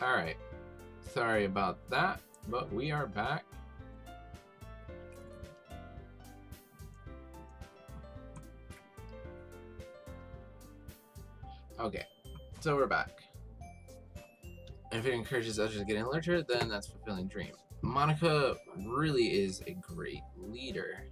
Alright. Sorry about that, but we are back. Okay, so we're back. And if it encourages others to get in literature, then that's a fulfilling dream. Monica really is a great leader.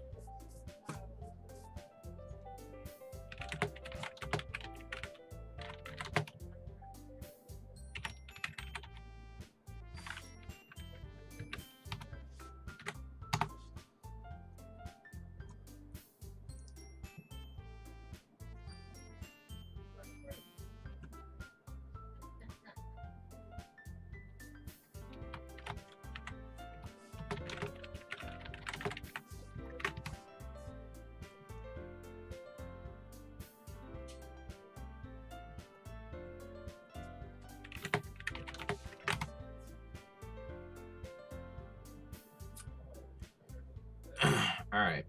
Alright.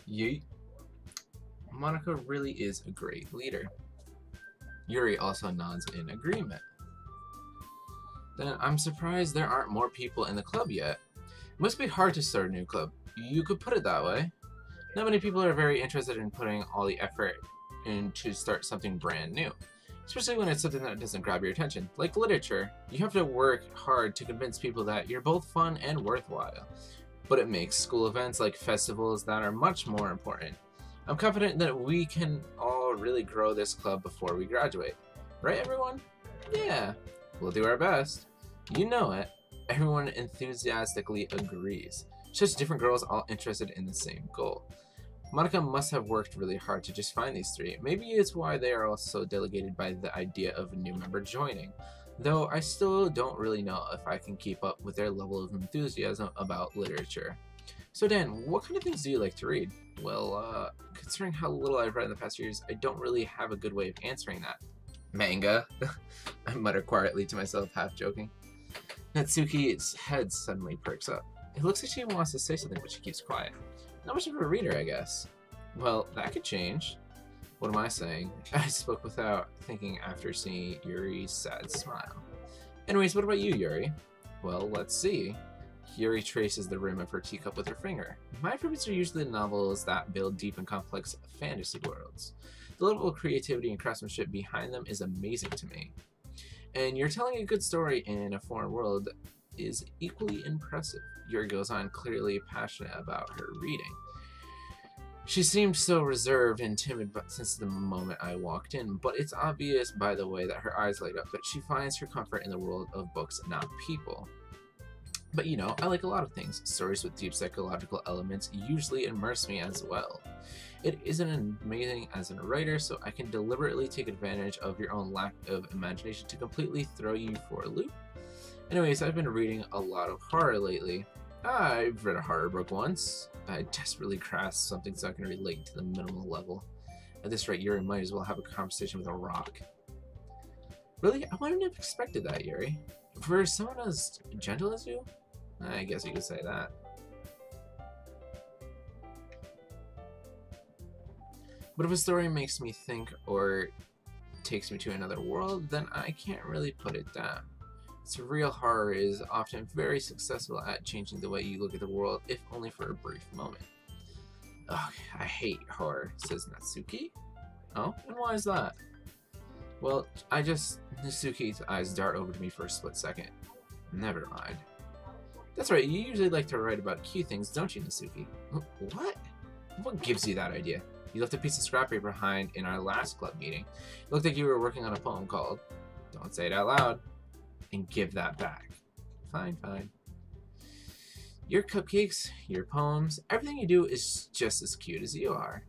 Yeet. Monica really is a great leader. Yuri also nods in agreement. Then I'm surprised there aren't more people in the club yet. It must be hard to start a new club. You could put it that way. Not many people are very interested in putting all the effort in to start something brand new. Especially when it's something that doesn't grab your attention. Like literature, you have to work hard to convince people that you're both fun and worthwhile. But it makes school events like festivals that are much more important. I'm confident that we can all really grow this club before we graduate. Right, everyone? Yeah, we'll do our best. You know it. Everyone enthusiastically agrees. Just different girls all interested in the same goal. Monica must have worked really hard to just find these three. Maybe it's why they are all so delegated by the idea of a new member joining. Though I still don't really know if I can keep up with their level of enthusiasm about literature. So Dan, what kind of things do you like to read? Well, considering how little I've read in the past years, I don't really have a good way of answering that. Manga? I mutter quietly to myself, half joking. Natsuki's head suddenly perks up. It looks like she wants to say something, but she keeps quiet. Not much of a reader, I guess. Well, that could change. What am I saying? I spoke without thinking after seeing Yuri's sad smile. Anyways, what about you, Yuri? Well, let's see. Yuri traces the rim of her teacup with her finger. My favorites are usually novels that build deep and complex fantasy worlds. The level of creativity and craftsmanship behind them is amazing to me. And you're telling a good story in a foreign world is equally impressive. Yuri goes on, clearly passionate about her reading. She seemed so reserved and timid since the moment I walked in, but it's obvious by the way that her eyes light up that she finds her comfort in the world of books, not people. But you know, I like a lot of things. Stories with deep psychological elements usually immerse me as well. It isn't amazing as a writer, so I can deliberately take advantage of your own lack of imagination to completely throw you for a loop. Anyways, I've been reading a lot of horror lately. I've read a horror book once. I desperately grasp something so I can relate to the minimal level. At this rate, Yuri might as well have a conversation with a rock. Really? I wouldn't have expected that, Yuri. For someone as gentle as you? I guess you could say that. But if a story makes me think or takes me to another world, then I can't really put it down. Surreal horror is often very successful at changing the way you look at the world, if only for a brief moment. Ugh, I hate horror, says Natsuki. Oh, and why is that? Well, Natsuki's eyes dart over to me for a split second. Never mind. That's right, you usually like to write about cute things, don't you, Natsuki? What? What gives you that idea? You left a piece of scrap paper behind in our last club meeting. It looked like you were working on a poem called Don't Say It Out Loud. And give that back. Fine, fine. Your cupcakes, your poems, everything you do is just as cute as you are.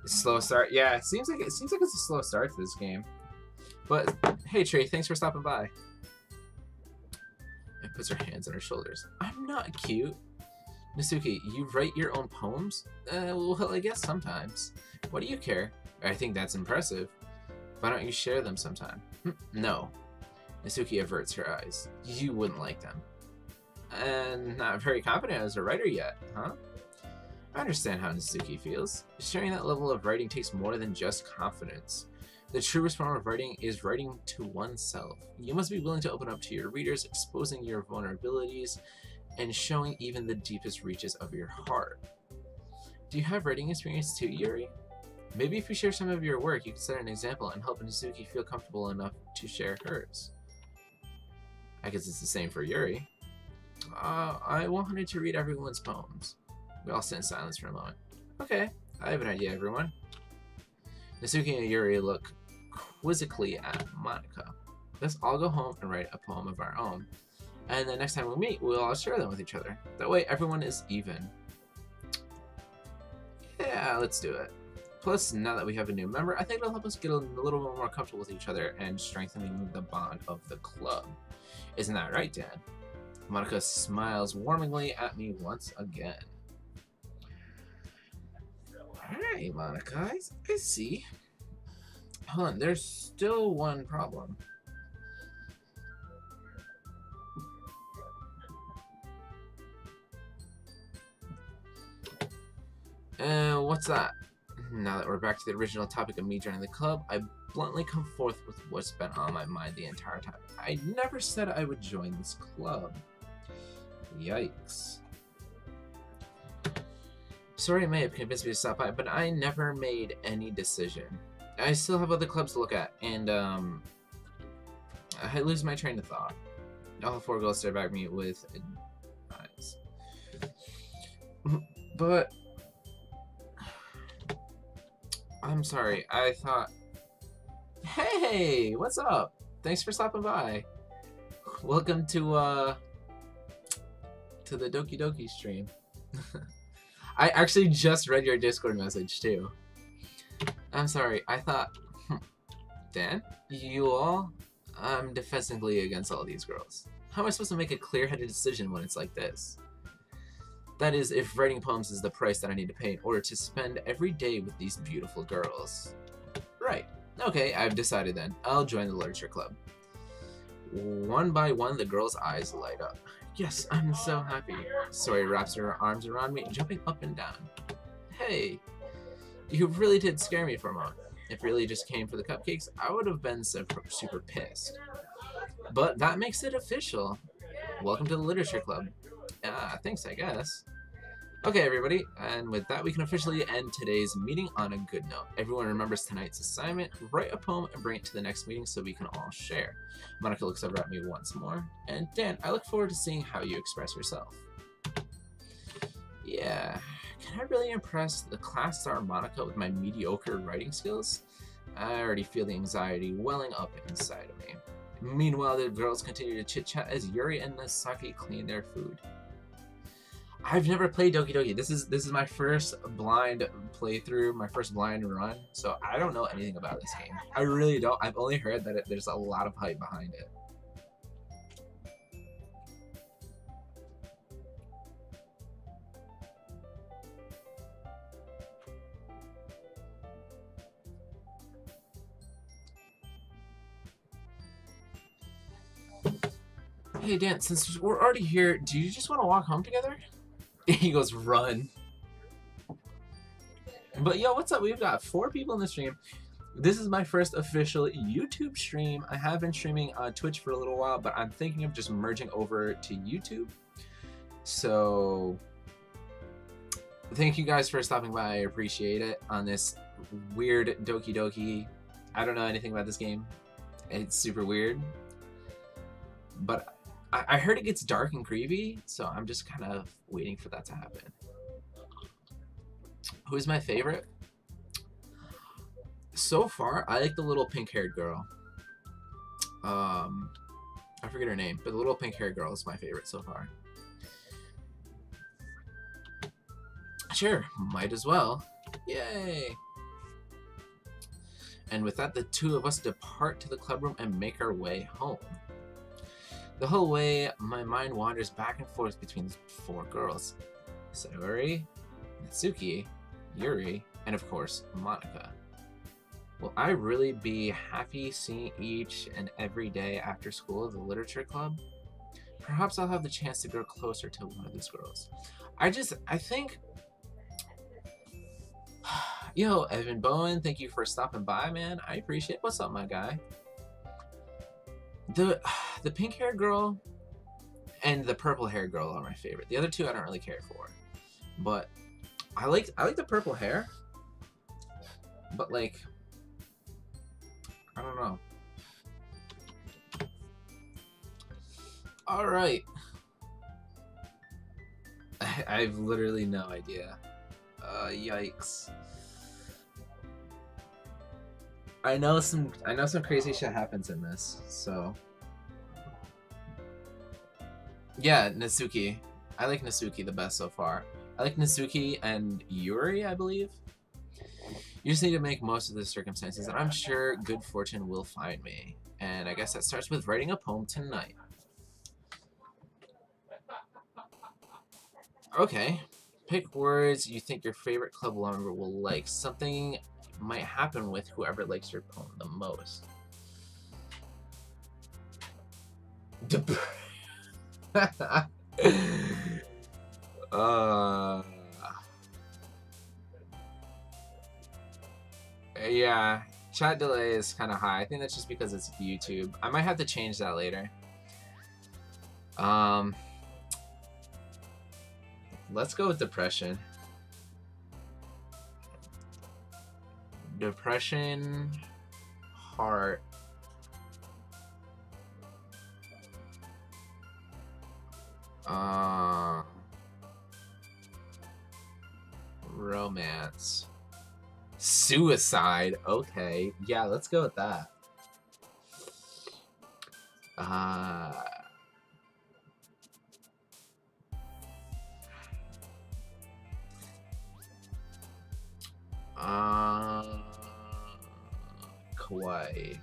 Slow start? Yeah, it seems like it's a slow start to this game. But hey Trey, thanks for stopping by. And puts her hands on her shoulders. I'm not cute. Natsuki, you write your own poems? Well, I guess sometimes. What do you care? I think that's impressive. Why don't you share them sometime? No. Natsuki averts her eyes. You wouldn't like them. And not very confident as a writer yet, huh? I understand how Natsuki feels. Sharing that level of writing takes more than just confidence. The truest form of writing is writing to oneself. You must be willing to open up to your readers, exposing your vulnerabilities, and showing even the deepest reaches of your heart. Do you have writing experience too, Yuri? Maybe if you share some of your work, you can set an example and help Nizuki feel comfortable enough to share hers. I guess it's the same for Yuri. I wanted to read everyone's poems. We all sit in silence for a moment. Okay, I have an idea, everyone. Nizuki and Yuri look quizzically at Monika. Let's all go home and write a poem of our own. And the next time we meet, we'll all share them with each other. That way, everyone is even. Yeah, let's do it. Plus, now that we have a new member, I think it'll help us get a little bit more comfortable with each other and strengthening the bond of the club. Isn't that right, Dan? Monika smiles warmingly at me once again. Hey, Monika, I see. Hold on, there's still one problem. What's that? Now that we're back to the original topic of me joining the club, I bluntly come forth with what's been on my mind the entire time. I never said I would join this club. Yikes. Sorry I may have convinced me to stop by, but I never made any decision. I still have other clubs to look at, and I lose my train of thought. All four girls stare back at me with eyes. But I'm sorry, I thought... Hey, what's up? Thanks for stopping by. Welcome to the DOKIIIIII stream. I actually just read your Discord message, too. I'm sorry, I thought... Dan? You all? I'm defensively against all these girls. How am I supposed to make a clear-headed decision when it's like this? That is, if writing poems is the price that I need to pay in order to spend every day with these beautiful girls. Right. Okay, I've decided then. I'll join the literature club. One by one, the girls' eyes light up. Yes, I'm so happy. Sori wraps her arms around me, jumping up and down. Hey, you really did scare me for a moment. If you really just came for the cupcakes, I would have been super pissed. But that makes it official. Welcome to the literature club. Thanks, I guess. Okay, everybody, and with that, we can officially end today's meeting on a good note. Everyone remembers tonight's assignment, write a poem and bring it to the next meeting so we can all share. Monika looks over at me once more, and Dan, I look forward to seeing how you express yourself. Yeah, can I really impress the class star Monika with my mediocre writing skills? I already feel the anxiety welling up inside of me. Meanwhile, the girls continue to chit-chat as Yuri and Nasaki clean their food. I've never played DOKIIIIII. This is my first blind playthrough, my first blind run, so I don't know anything about this game. I really don't. I've only heard that there's a lot of hype behind it. Hey Dan, since we're already here, do you just want to walk home together? He goes, run. But yo, what's up? We've got 4 people in the stream. This is my first official YouTube stream. I have been streaming on Twitch for a little while, but I'm thinking of just merging over to YouTube. So, thank you guys for stopping by. I appreciate it on this weird DOKIIIII. I don't know anything about this game. It's super weird. But I heard it gets dark and creepy, so I'm just kind of waiting for that to happen. Who's my favorite? So far, I like the little pink-haired girl. I forget her name, but the little pink-haired girl is my favorite so far. Sure, might as well. Yay! And with that, the two of us depart to the club room and make our way home. The whole way, my mind wanders back and forth between the 4 girls. Sayori, Natsuki, Yuri, and of course, Monika. Will I really be happy seeing each and every day after school at the literature club? Perhaps I'll have the chance to grow closer to one of these girls. I think... Yo, Evan Bowen, thank you for stopping by, man. I appreciate it. What's up, my guy? The pink hair girl and the purple hair girl are my favorite. The other two I don't really care for. But I like the purple hair. But like, I don't know. Alright. I've literally no idea. Yikes. I know some crazy shit happens in this, so yeah, Natsuki. I like Natsuki the best so far. I like Natsuki and Yuri, I believe. You just need to make most of the circumstances, and I'm sure good fortune will find me. And I guess that starts with writing a poem tonight. Okay. Pick words you think your favorite club member will like. Something might happen with whoever likes your poem the most. Yeah, chat delay is kind of high. I think that's just because it's YouTube. I might have to change that later. Let's go with depression. Depression, heart. Romance. Suicide. Okay. Yeah, let's go with that. Kawaii.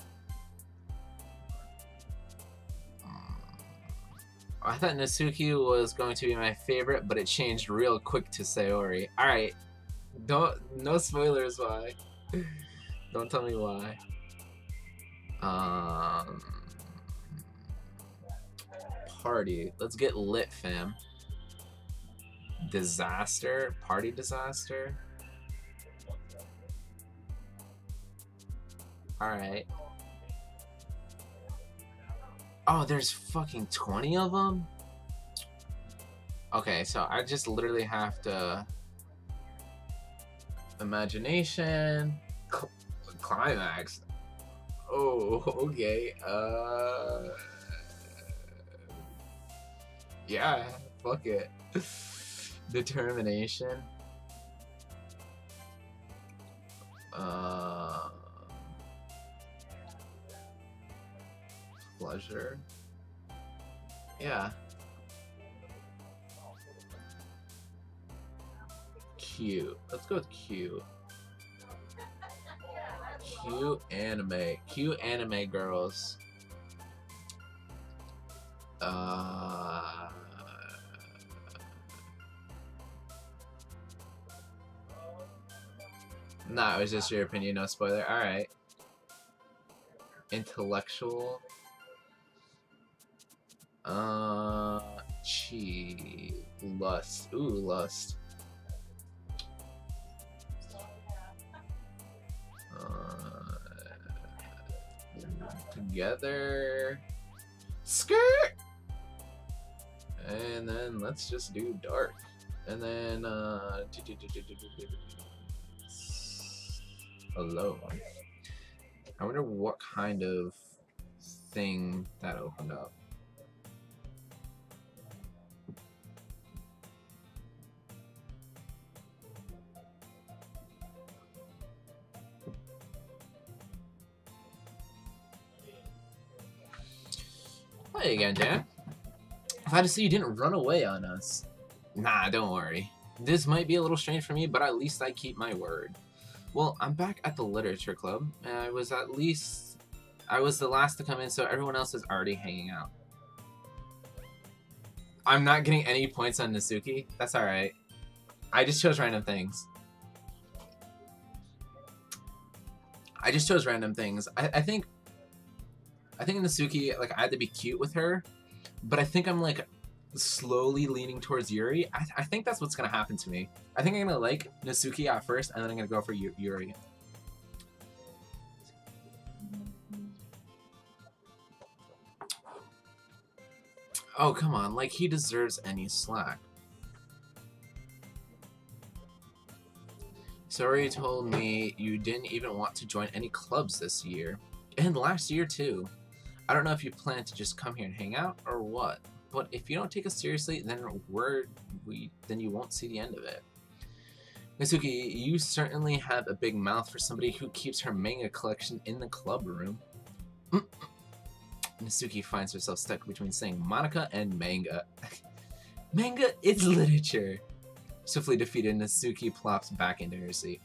I thought Natsuki was going to be my favorite, but it changed real quick to Sayori. Alright. No spoilers why. Don't tell me why. Party. Let's get lit, fam. Disaster? Party disaster? Alright. Oh, there's fucking 20 of them? Okay, so I just literally have to... Imagination... Climax. Oh, okay. Yeah, fuck it. Determination. Pleasure. Yeah. Cute. Let's go with cute. Cute anime. Cute anime girls. Nah, it was just your opinion, no spoiler. Alright. Intellectual. Chi. Lust. Ooh, lust. Together. Skirt! And then let's just do dark. And then, alone. I wonder what kind of thing that opened up. Hey again, Dan. Glad to see you didn't run away on us. Nah, don't worry. This might be a little strange for me, but at least I keep my word. Well, I'm back at the literature club, and I was the last to come in, so everyone else is already hanging out. I'm not getting any points on Natsuki. That's alright. I just chose random things. I think Natsuki, like, I had to be cute with her, but I think I'm, like, slowly leaning towards Yuri. I think that's what's gonna happen to me. I think I'm gonna like Natsuki at first, and then I'm gonna go for Yuri. Oh, come on, like he deserves any slack. Sorry, you told me you didn't even want to join any clubs this year. And last year, too. I don't know if you plan to just come here and hang out, or what. But if you don't take us seriously, then you won't see the end of it. Natsuki, you certainly have a big mouth for somebody who keeps her manga collection in the club room. Natsuki finds herself stuck between saying Monica and manga. Manga is literature. Swiftly defeated, Natsuki plops back into her seat.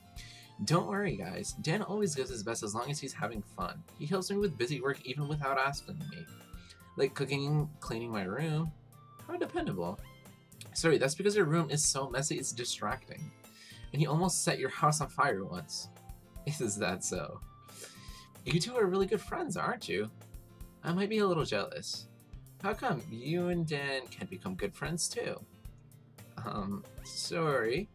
Don't worry, guys. Dan always does his best as long as he's having fun. He helps me with busy work even without asking me. Like cooking, cleaning my room. How dependable. Sorry, that's because your room is so messy it's distracting. And he almost set your house on fire once. Is that so? You two are really good friends, aren't you? I might be a little jealous. How come you and Dan can't become good friends too? Sorry.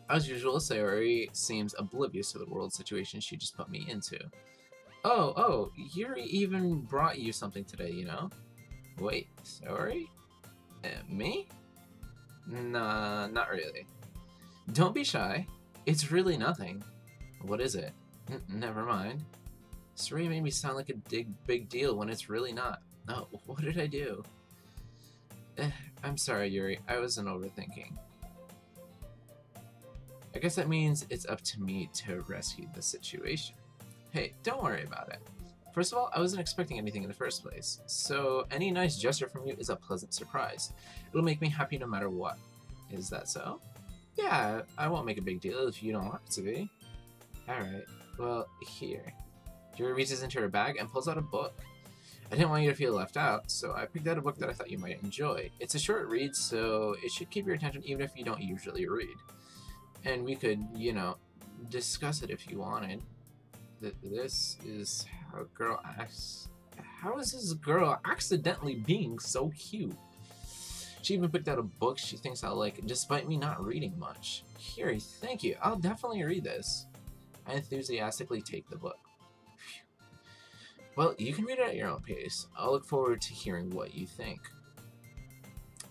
As usual, Sayori seems oblivious to the world situation she just put me into. Oh, Yuri even brought you something today, you know? Wait, Sayori? Me? Nah, not really. Don't be shy. It's really nothing. What is it? Never mind. Sayori made me sound like a big deal when it's really not. Oh, what did I do? I'm sorry, Yuri. I wasn't overthinking. I guess that means it's up to me to rescue the situation. Hey, don't worry about it. First of all, I wasn't expecting anything in the first place, so any nice gesture from you is a pleasant surprise. It'll make me happy no matter what. Is that so? Yeah, I won't make a big deal if you don't want it to be. Alright, well, here. Yuri reaches into her bag and pulls out a book. I didn't want you to feel left out, so I picked out a book that I thought you might enjoy. It's a short read, so it should keep your attention even if you don't usually read. And we could, you know, discuss it if you wanted. This is how a girl acts. How is this girl accidentally being so cute? She even picked out a book she thinks I'll like, despite me not reading much. Here, thank you. I'll definitely read this. I enthusiastically take the book. Well, you can read it at your own pace. I'll look forward to hearing what you think.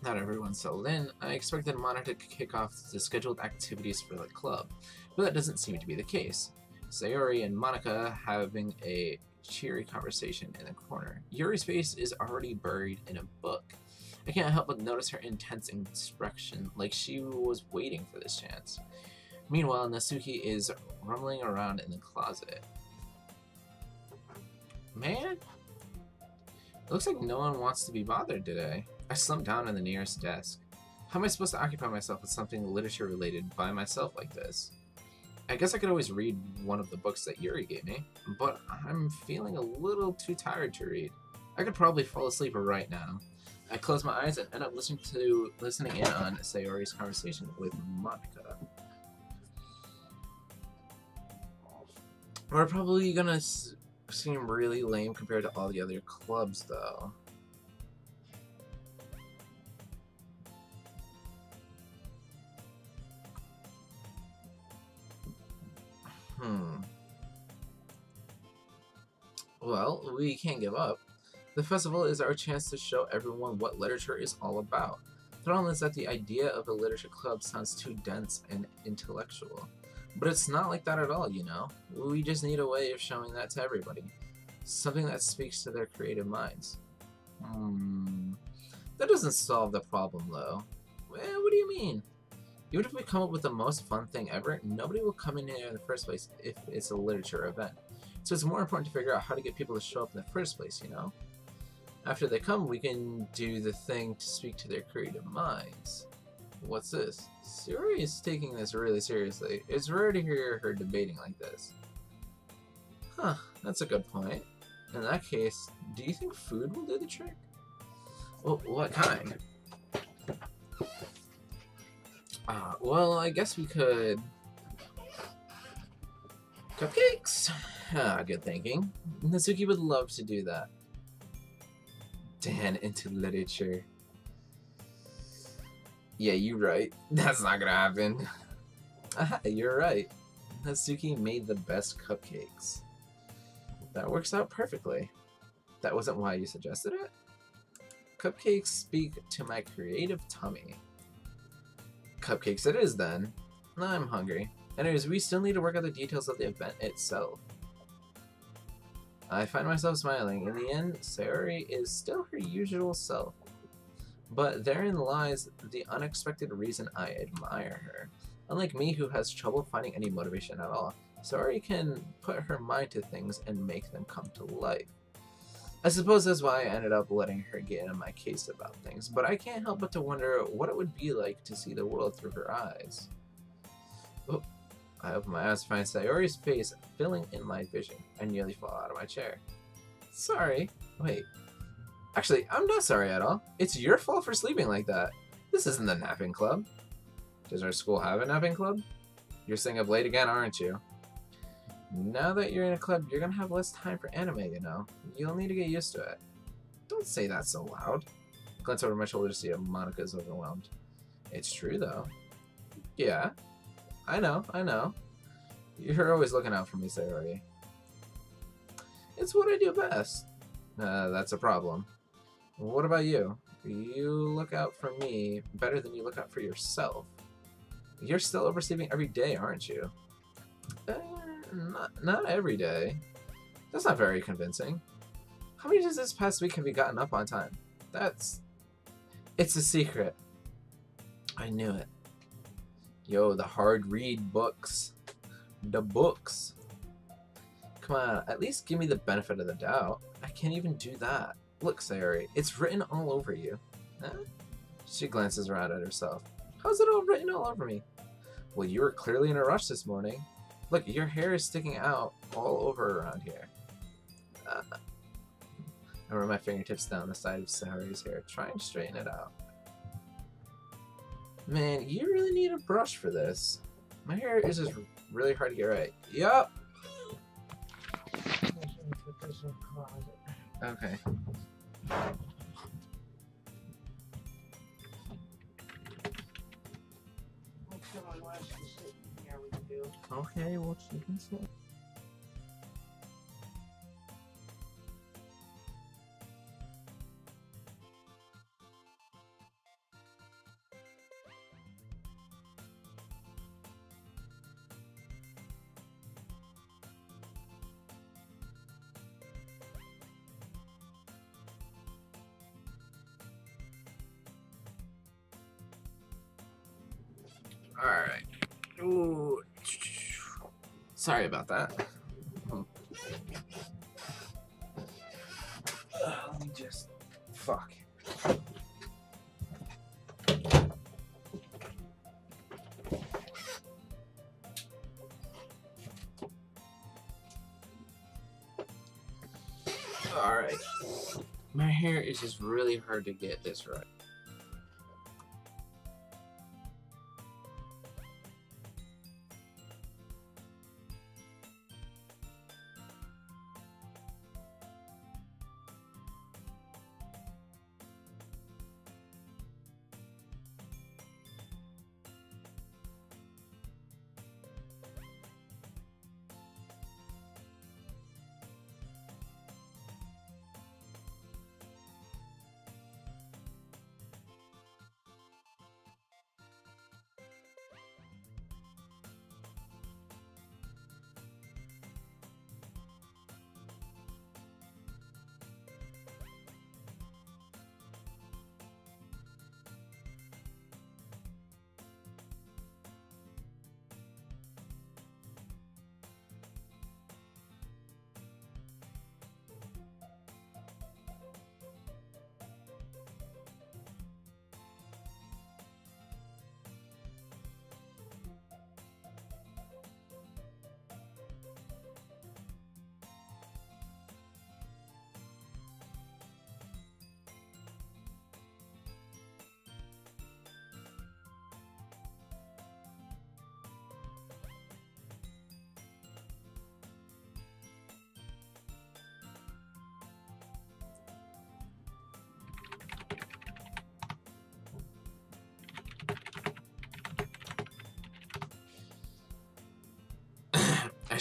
Not everyone's settled in. I expected Monica to kick off the scheduled activities for the club, but that doesn't seem to be the case. Sayori and Monica having a cheery conversation in the corner. Yuri's face is already buried in a book. I can't help but notice her intense expression, like she was waiting for this chance. Meanwhile, Natsuki is rumbling around in the closet. Man? It looks like no one wants to be bothered today. I slumped down on the nearest desk. How am I supposed to occupy myself with something literature related by myself like this? I guess I could always read one of the books that Yuri gave me, but I'm feeling a little too tired to read. I could probably fall asleep right now. I close my eyes and end up listening in on Sayori's conversation with Monica. We're probably gonna seem really lame compared to all the other clubs, though. Well, we can't give up. The festival is our chance to show everyone what literature is all about. The problem is that the idea of a literature club sounds too dense and intellectual. But it's not like that at all, you know? We just need a way of showing that to everybody. Something that speaks to their creative minds. That doesn't solve the problem, though. What do you mean? Even if we come up with the most fun thing ever, nobody will come in here in the first place if it's a literature event. So it's more important to figure out how to get people to show up in the first place, you know? After they come, we can do the thing to speak to their creative minds. What's this? Sayori is taking this really seriously. It's rare to hear her debating like this. Huh, that's a good point. In that case, do you think food will do the trick? Well, what kind? Well, I guess we could... Cupcakes? Ah, good thinking. Natsuki would love to do that. Dan into literature. Yeah, you're right. That's not gonna happen. Aha, you're right. Natsuki made the best cupcakes. That works out perfectly. That wasn't why you suggested it? Cupcakes speak to my creative tummy. Cupcakes it is then. I'm hungry. Anyways, we still need to work out the details of the event itself. I find myself smiling. In the end, Sayori is still her usual self. But therein lies the unexpected reason I admire her. Unlike me, who has trouble finding any motivation at all, Sayori can put her mind to things and make them come to life. I suppose that's why I ended up letting her get in my case about things, but I can't help but to wonder what it would be like to see the world through her eyes. Oh, I open my eyes to find Sayori's face filling in my vision. I nearly fall out of my chair. Sorry. Wait. Actually, I'm not sorry at all. It's your fault for sleeping like that. This isn't the napping club. Does our school have a napping club? You're staying up late again, aren't you? Now that you're in a club, you're gonna have less time for anime, you know. You'll need to get used to it. Don't say that so loud. I glance over my shoulder to see if Monika's overwhelmed. It's true, though. Yeah. I know. You're always looking out for me, Sayori. It's what I do best. That's a problem. What about you? You look out for me better than you look out for yourself. You're still oversleeping every day, aren't you? Not every day. That's not very convincing. How many days this past week have you gotten up on time? It's a secret. I knew it. Yo, the hard read books. The books. Come on, at least give me the benefit of the doubt. I can't even do that. Look, Sayori, it's written all over you. Huh? She glances around at herself. How's it all written all over me? Well, you were clearly in a rush this morning. Look, your hair is sticking out all over around here. I run my fingertips down the side of Sayori's hair, trying to straighten it out. Man, you really need a brush for this. My hair is just really hard to get right. Yup! Okay. Okay, what you can say. Alright. Ooh. Sorry about that. Let me just... Fuck. Alright. My hair is just really hard to get this right.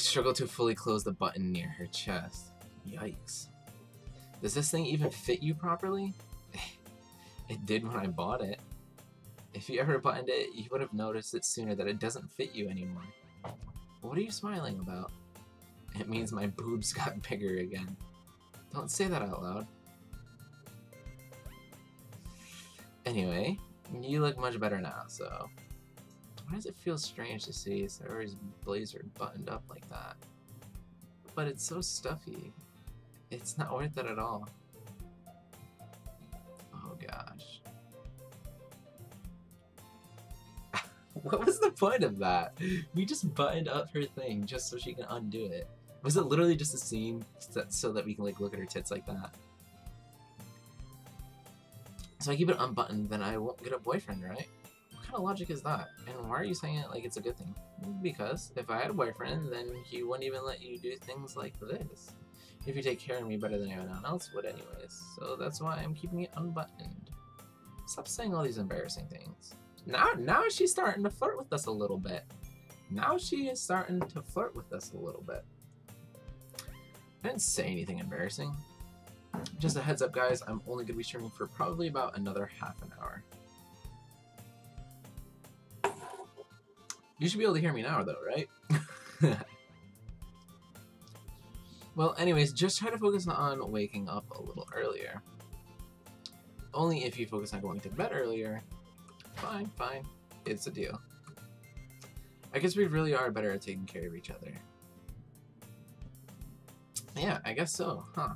struggle to fully close the button near her chest. Yikes. Does this thing even fit you properly? It did when I bought it. If you ever buttoned it, you would have noticed it sooner that it doesn't fit you anymore. What are you smiling about? It means my boobs got bigger again. Don't say that out loud. Anyway, you look much better now, so... Why does it feel strange to see Sayori's blazer buttoned up like that? But it's so stuffy. It's not worth it at all. Oh gosh. What was the point of that? We just buttoned up her thing just so she can undo it. Was it literally just a scene so that we can like look at her tits like that? So I keep it unbuttoned, then I won't get a boyfriend, right? What kind of logic is that? And why are you saying it like it's a good thing? Because if I had a boyfriend, then he wouldn't even let you do things like this. If you take care of me better than anyone else would anyways. So that's why I'm keeping it unbuttoned. Stop saying all these embarrassing things. Now she's starting to flirt with us a little bit. Now she is starting to flirt with us a little bit. I didn't say anything embarrassing. Just a heads up, guys, I'm only going to be streaming for probably about another half an hour. You should be able to hear me now, though, right? Well, anyways, just try to focus on waking up a little earlier. Only if you focus on going to bed earlier. Fine, fine. It's a deal. I guess we really are better at taking care of each other. Yeah, I guess so, huh?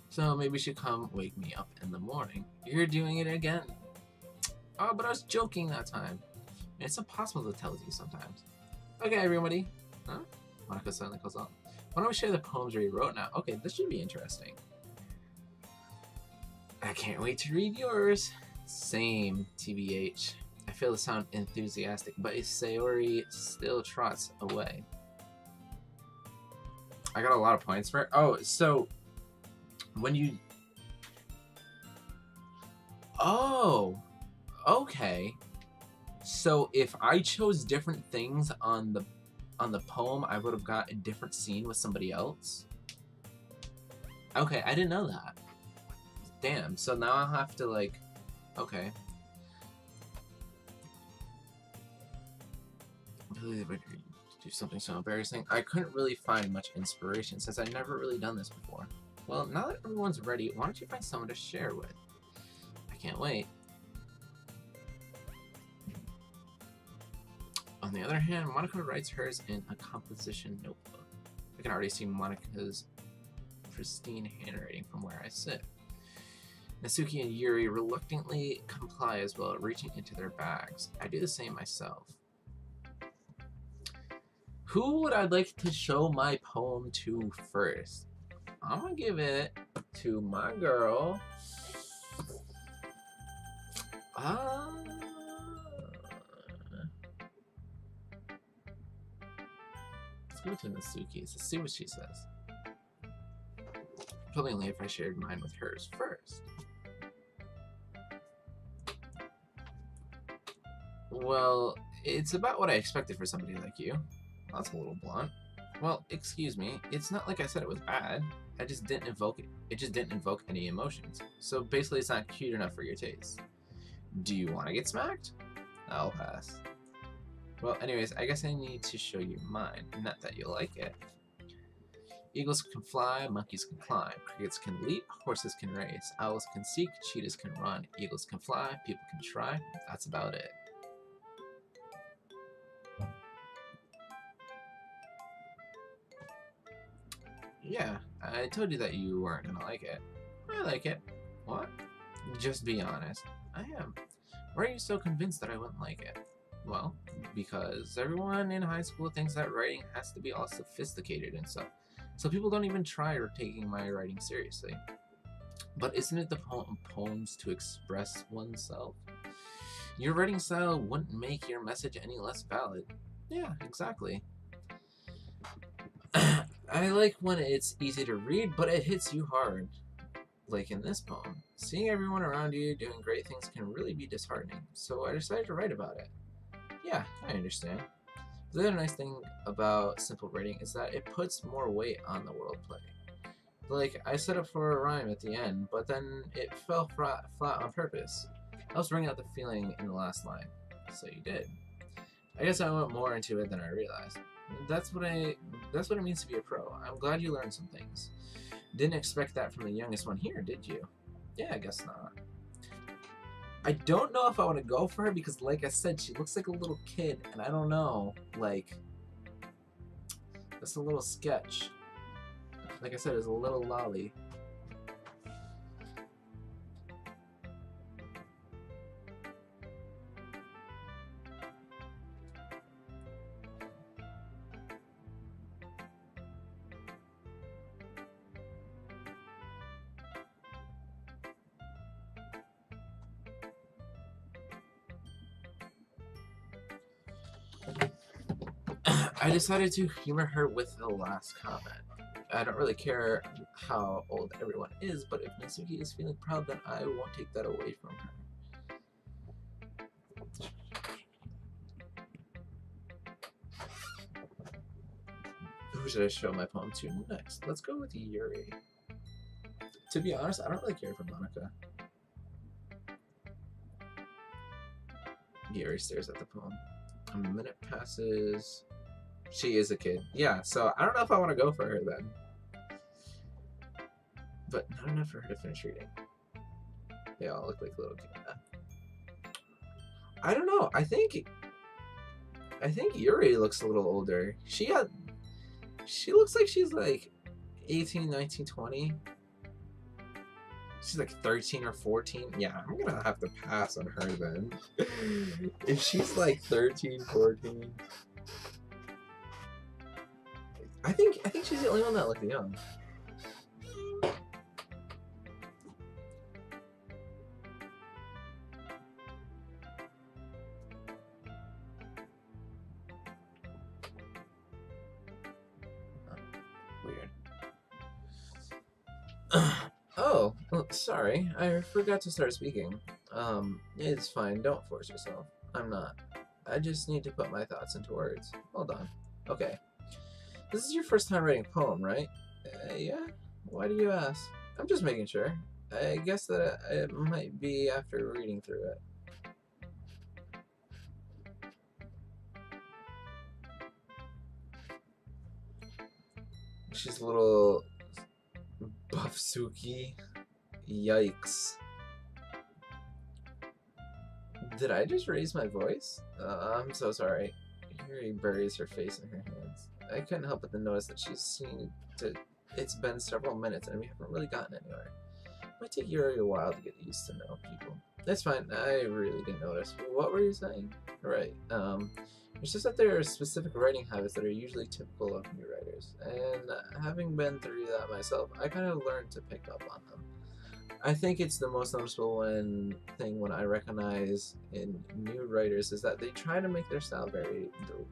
So maybe you should come wake me up in the morning. You're doing it again. Oh, but I was joking that time. It's impossible to tell you sometimes. Okay, everybody. Huh? Monica suddenly calls out. Why don't we share the poems we wrote now? Okay, this should be interesting. I can't wait to read yours. Same, TBH. I fail to sound enthusiastic, but Sayori still trots away. I got a lot of points for it. Oh, so when you... Oh, okay. So if I chose different things on the poem, I would have got a different scene with somebody else. Okay, I didn't know that. Damn, so now I'll have to like... Okay. Do something so embarrassing. I couldn't really find much inspiration since I've never really done this before. Well, now that everyone's ready, why don't you find someone to share with? I can't wait. On the other hand, Monica writes hers in a composition notebook. I can already see Monica's pristine handwriting from where I sit. Natsuki and Yuri reluctantly comply as well, reaching into their bags. I do the same myself. Who would I like to show my poem to first? I'm gonna give it to my girl. Let's go to Natsuki. Let's see what she says. Probably only if I shared mine with hers first. Well, it's about what I expected for somebody like you. That's a little blunt. Well, excuse me. It's not like I said it was bad. I just didn't invoke it. It just didn't invoke any emotions. So basically, it's not cute enough for your taste. Do you want to get smacked? I'll pass. Well, anyways, I guess I need to show you mine. Not that you'll like it. Eagles can fly, monkeys can climb, crickets can leap, horses can race, owls can seek, cheetahs can run, eagles can fly, people can try. That's about it. Yeah, I told you that you weren't gonna like it. I like it. What? Just be honest. I am. Why are you so convinced that I wouldn't like it? Well, because everyone in high school thinks that writing has to be all sophisticated and stuff. So people don't even try taking my writing seriously. But isn't it the poems to express oneself? Your writing style wouldn't make your message any less valid. Yeah, exactly. I like when it's easy to read, but it hits you hard. Like in this poem. Seeing everyone around you doing great things can really be disheartening, so I decided to write about it. Yeah, I understand. The other nice thing about simple writing is that it puts more weight on the world play. Like, I set up for a rhyme at the end, but then it fell flat on purpose. I was bringing out the feeling in the last line. So you did. I guess I went more into it than I realized. That's what it means to be a pro. I'm glad you learned some things. Didn't expect that from the youngest one here, did you? Yeah, I guess not. I don't know if I want to go for her because, like I said, she looks like a little kid, and I don't know, like, that's a little sketch. Like I said, it's a little lolly. I decided to humor her with the last comment. I don't really care how old everyone is, but if Natsuki is feeling proud, then I won't take that away from her. Who should I show my poem to next? Let's go with Yuri. To be honest, I don't really care for Monica. Yuri stares at the poem. A minute passes. She is a kid. Yeah, so I don't know if I want to go for her then. But not enough for her to finish reading. They all look like little kids. I don't know. I think Yuri looks a little older. She looks like she's like 18, 19, 20. She's like 13 or 14. Yeah, I'm gonna have to pass on her then. If she's like 13, 14. I think she's the only one that looks young. Weird. Oh, well, sorry. I forgot to start speaking. It's fine. Don't force yourself. I'm not. I just need to put my thoughts into words. Hold on. Okay. This is your first time writing a poem, right? Yeah? Why do you ask? I'm just making sure. I guess that it might be after reading through it. She's a little Buffsuki. Yikes. Did I just raise my voice? I'm so sorry. Yuri buries her face in her hands. I couldn't help but to notice that she's seen to. It's been several minutes and we haven't really gotten anywhere. It might take Yuri a while to get used to know people. That's fine. I really didn't notice. What were you saying? Right. It's just that there are specific writing habits that are usually typical of new writers, and having been through that myself, I kind of learned to pick up on them. I think it's the most noticeable thing when I recognize in new writers is that they try to make their style very dope.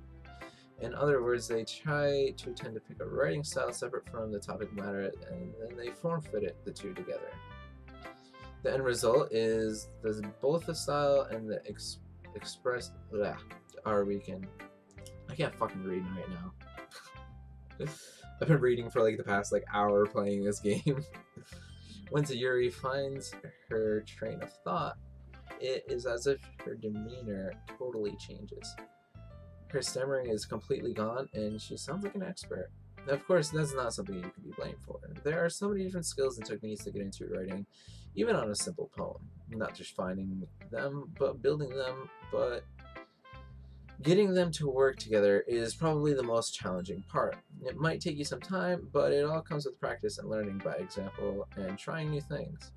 In other words, they try to tend to pick a writing style separate from the topic matter, and then they form-fit the two together. The end result is that both the style and the express are weakened. I can't fucking read right now. I've been reading for like the past hour playing this game. Once Yuri finds her train of thought, it is as if her demeanor totally changes. Her stammering is completely gone, and she sounds like an expert. Now, of course, that's not something you can be blamed for. There are so many different skills and techniques to get into writing, even on a simple poem. Not just finding them, but building them, but getting them to work together is probably the most challenging part. It might take you some time, but it all comes with practice and learning by example and trying new things.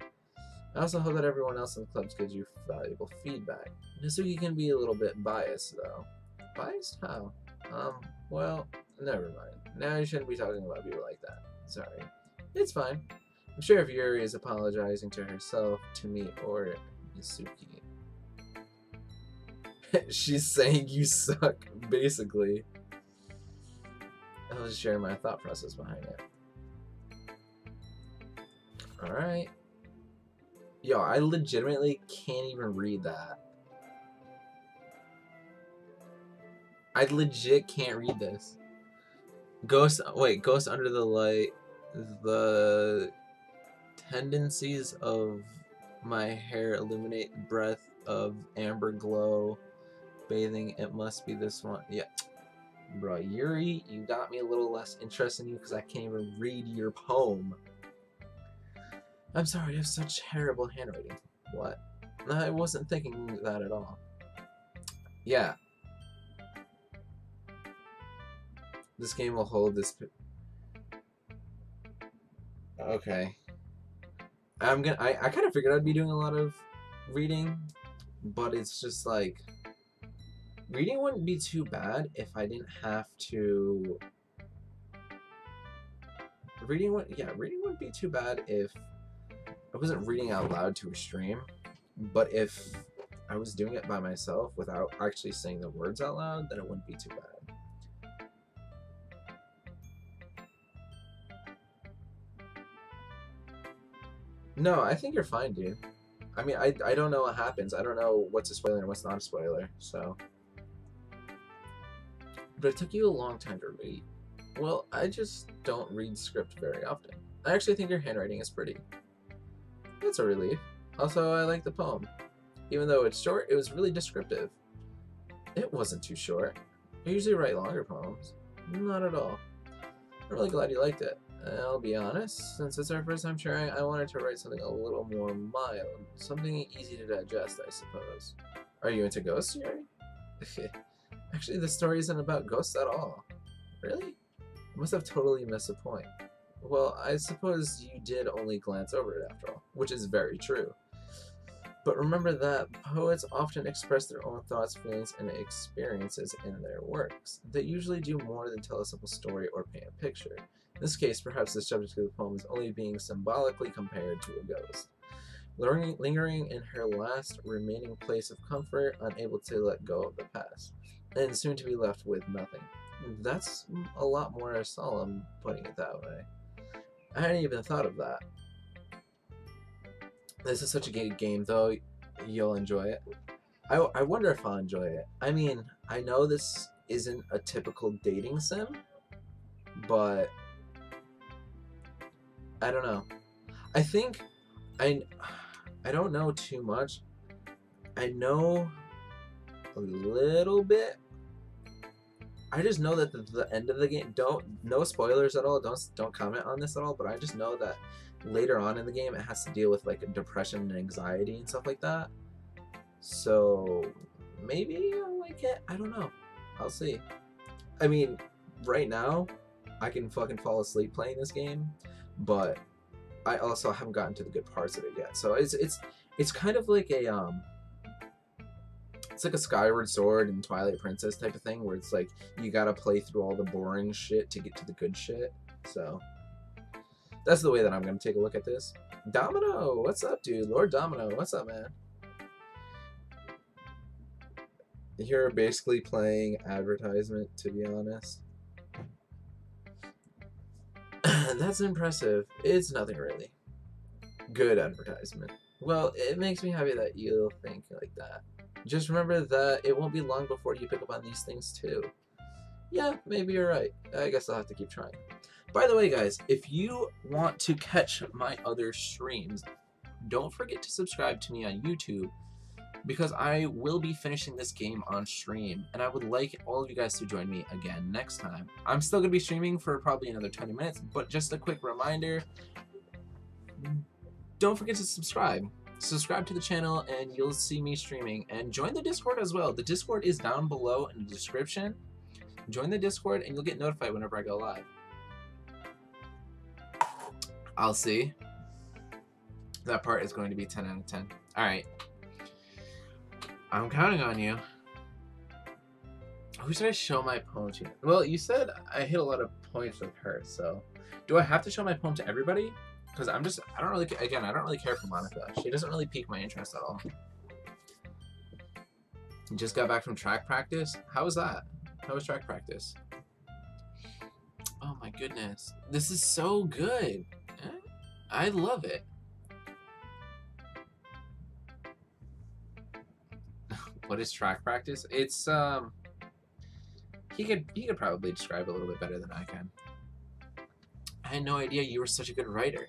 I also hope that everyone else in the clubs gives you valuable feedback. Natsuki can be a little bit biased, though. Biased? How? Well, never mind. Now you shouldn't be talking about people like that. Sorry. It's fine. I'm sure if Yuri is apologizing to herself, to me, or Natsuki, she's saying you suck, basically. I was just sharing my thought process behind it. Alright. Yo, I legitimately can't even read that. I legit can't read this. Ghost under the light. The tendencies of my hair illuminate breath of amber glow. Bathing, it must be this one. Yeah. Bro, Yuri, you got me a little less interested in you because I can't even read your poem. I'm sorry, I have such terrible handwriting. What? I wasn't thinking that at all. Yeah. This game will hold this... Okay. I kind of figured I'd be doing a lot of reading, but it's just like... Reading wouldn't be too bad if I didn't have to... Reading wouldn't be too bad if I wasn't reading out loud to a stream, but if I was doing it by myself without actually saying the words out loud, then it wouldn't be too bad. No, I think you're fine, dude. I mean, I don't know what happens. I don't know what's a spoiler and what's not a spoiler, so... But it took you a long time to read. Well, I just don't read script very often. I actually think your handwriting is pretty. That's a relief. Also, I like the poem. Even though it's short, it was really descriptive. It wasn't too short. I usually write longer poems. Not at all. I'm really glad you liked it. I'll be honest, since it's our first time sharing, I wanted to write something a little more mild. Something easy to digest, I suppose. Are you into ghosts, Yuri? Actually, the story isn't about ghosts at all. Really? I must have totally missed the point. Well, I suppose you did only glance over it after all, which is very true. But remember that poets often express their own thoughts, feelings, and experiences in their works. They usually do more than tell a simple story or paint a picture. In this case, perhaps the subject of the poem is only being symbolically compared to a ghost. Lingering in her last remaining place of comfort, unable to let go of the past, and soon to be left with nothing. That's a lot more solemn, putting it that way. I hadn't even thought of that. This is such a good game, though. You'll enjoy it. I wonder if I'll enjoy it. I mean, I know this isn't a typical dating sim, but I don't know. I think I don't know too much. I know a little bit. I just know that the end of the game, no spoilers at all, don't comment on this at all, but I just know that later on in the game it has to deal with like depression and anxiety and stuff like that. So maybe I'll like it. I don't know. I'll see. I mean, right now I can fucking fall asleep playing this game, but I also haven't gotten to the good parts of it yet. So it's kind of like a it's like a Skyward Sword and Twilight Princess type of thing, where it's like you gotta play through all the boring shit to get to the good shit. So that's the way that I'm gonna take a look at this. Domino, what's up, dude? Lord Domino, what's up, man? You're basically playing advertisement, to be honest. That's impressive. It's nothing really. Good advertisement. Well, it makes me happy that you think like that. Just remember that it won't be long before you pick up on these things too. Yeah, maybe you're right. I guess I'll have to keep trying. By the way, guys, if you want to catch my other streams, don't forget to subscribe to me on YouTube, because I will be finishing this game on stream, and I would like all of you guys to join me again next time. I'm still going to be streaming for probably another 20 minutes, but just a quick reminder, don't forget to subscribe. Subscribe to the channel and you'll see me streaming, and join the Discord as well. The Discord is down below in the description. Join the Discord and you'll get notified whenever I go live. I'll see. That part is going to be 10 out of 10. Alright. I'm counting on you. Who should I show my poem to? Well, you said I hit a lot of points with her, so do I have to show my poem to everybody? Because I don't really care for Monica. She doesn't really pique my interest at all. You just got back from track practice? How was that? How was track practice? Oh my goodness. This is so good. I love it. What is track practice? It's He could probably describe it a little bit better than I can. I had no idea you were such a good writer.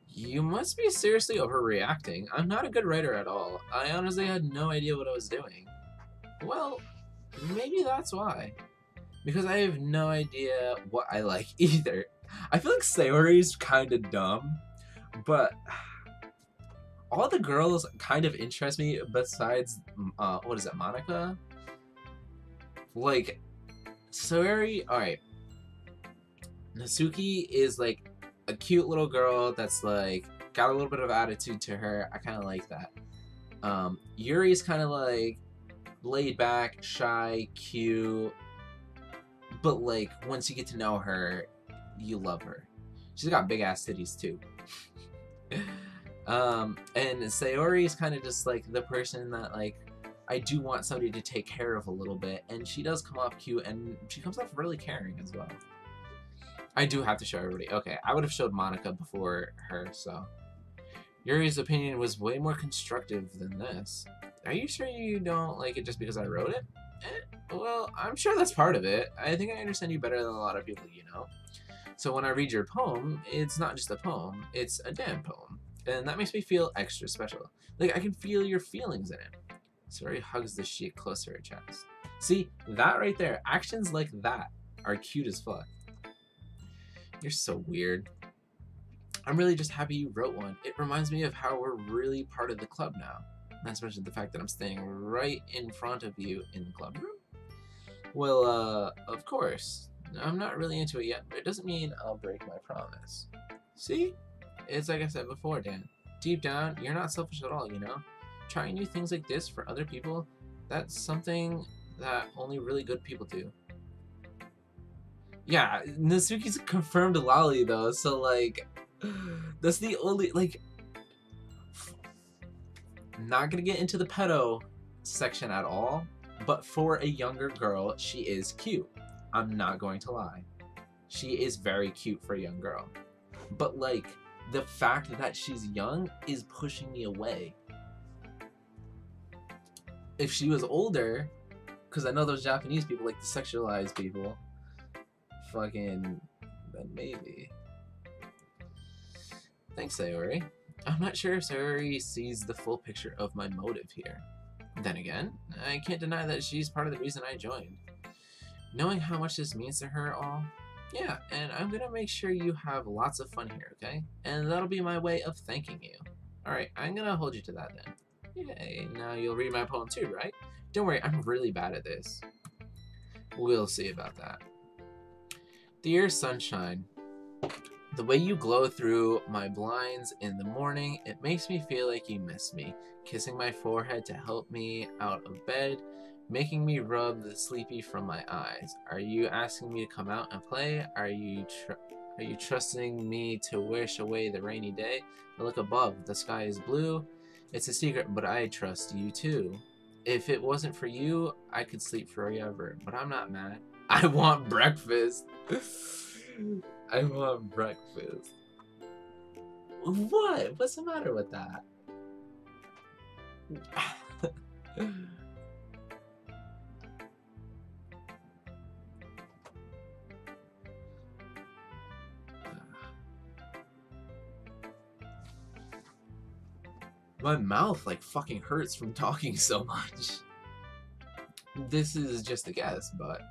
You must be seriously overreacting. I'm not a good writer at all. I honestly had no idea what I was doing. Well, maybe that's why. Because I have no idea what I like either. I feel like Sayori's kind of dumb, but all the girls kind of interest me besides, what is it, Monica? Like, Sayori, alright. Natsuki is like a cute little girl that's like got a little bit of attitude to her. I kind of like that. Yuri's kind of like laid back, shy, cute, but like once you get to know her, you love her. She's got big ass titties too. And Sayori's kind of just like the person that like I do want somebody to take care of a little bit, and she does come off cute, and she comes off really caring as well. I do have to show everybody. Okay, I would have showed Monica before her, so. Yuri's opinion was way more constructive than this. Are you sure you don't like it just because I wrote it? Well, I'm sure that's part of it. I think I understand you better than a lot of people, you know? So when I read your poem, it's not just a poem, it's a damn poem. And that makes me feel extra special. Like, I can feel your feelings in it. Sayori hugs the sheet close to her chest. See, that right there, actions like that are cute as fuck. You're so weird. I'm really just happy you wrote one. It reminds me of how we're really part of the club now. Not to mention the fact that I'm staying right in front of you in the club room. Well, of course. I'm not really into it yet, but it doesn't mean I'll break my promise. See? It's like I said before, Dan. Deep down, you're not selfish at all, you know? Trying new things like this for other people, that's something that only really good people do. Yeah, Natsuki's a confirmed lolly though, so like, that's the only, like, not gonna get into the pedo section at all, but for a younger girl, she is cute. I'm not going to lie. She is very cute for a young girl. But like, the fact that she's young is pushing me away. If she was older, because I know those Japanese people like to sexualize people, fucking, then maybe. Thanks, Sayori. I'm not sure if Sayori sees the full picture of my motive here. Then again, I can't deny that she's part of the reason I joined. Knowing how much this means to her all, yeah, and I'm gonna make sure you have lots of fun here, okay? And that'll be my way of thanking you. Alright, I'm gonna hold you to that then. Yay, now you'll read my poem too, right? Don't worry, I'm really bad at this. We'll see about that. Dear sunshine, the way you glow through my blinds in the morning, it makes me feel like you miss me. Kissing my forehead to help me out of bed, making me rub the sleepy from my eyes. Are you asking me to come out and play? Are you trusting me to wish away the rainy day? I look above, the sky is blue. It's a secret, but I trust you too. If it wasn't for you, I could sleep forever, but I'm not mad. I want breakfast. I want breakfast. What? What's the matter with that? My mouth like fucking hurts from talking so much. This is just a guess, but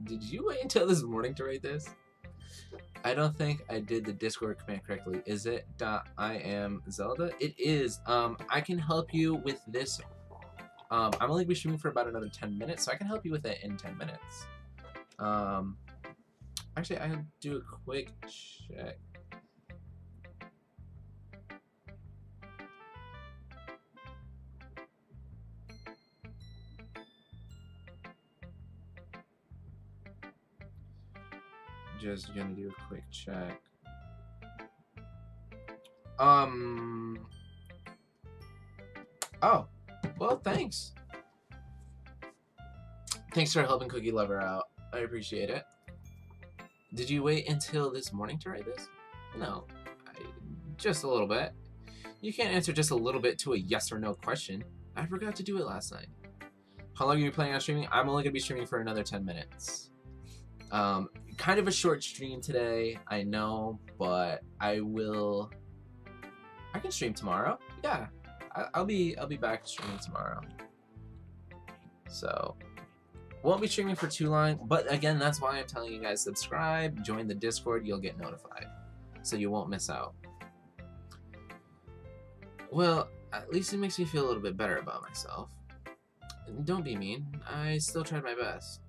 did you wait until this morning to write this? I don't think I did the Discord command correctly. Is it .I am Zelda? It is. I can help you with this. I'm only going to be streaming for about another 10 minutes, so I can help you with it in 10 minutes. Actually, I'll do a quick check. Just gonna do a quick check. Oh, well, thanks. Thanks for helping Cookie Lover out. I appreciate it. Did you wait until this morning to write this? No, just a little bit. You can't answer just a little bit to a yes or no question. I forgot to do it last night. How long are you planning on streaming? I'm only going to be streaming for another 10 minutes. Kind of a short stream today, I know, but I can stream tomorrow. Yeah, I'll be back streaming tomorrow. So, won't be streaming for too long, but again, that's why I'm telling you guys, subscribe, join the Discord, you'll get notified, so you won't miss out. Well, at least it makes me feel a little bit better about myself. Don't be mean, I still tried my best.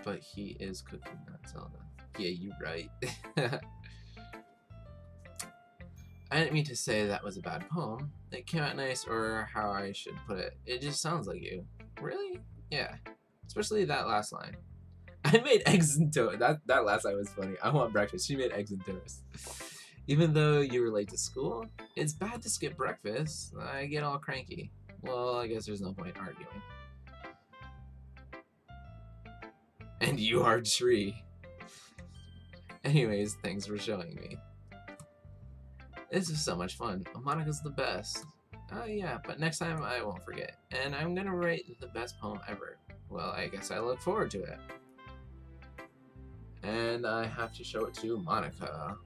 But he is cooking, not Zelda. Yeah, you're right. I didn't mean to say that was a bad poem. It came out nice, or how I should put it. It just sounds like you. Really? Yeah. Especially that last line. I made eggs and toast. That last line was funny. I want breakfast. She made eggs and toast. Even though you were late to school, it's bad to skip breakfast. I get all cranky. Well, I guess there's no point arguing. And you are Tree. Anyways, thanks for showing me. This is so much fun. Monika's the best. Oh yeah, but next time I won't forget. And I'm gonna write the best poem ever. Well, I guess I look forward to it. And I have to show it to Monika.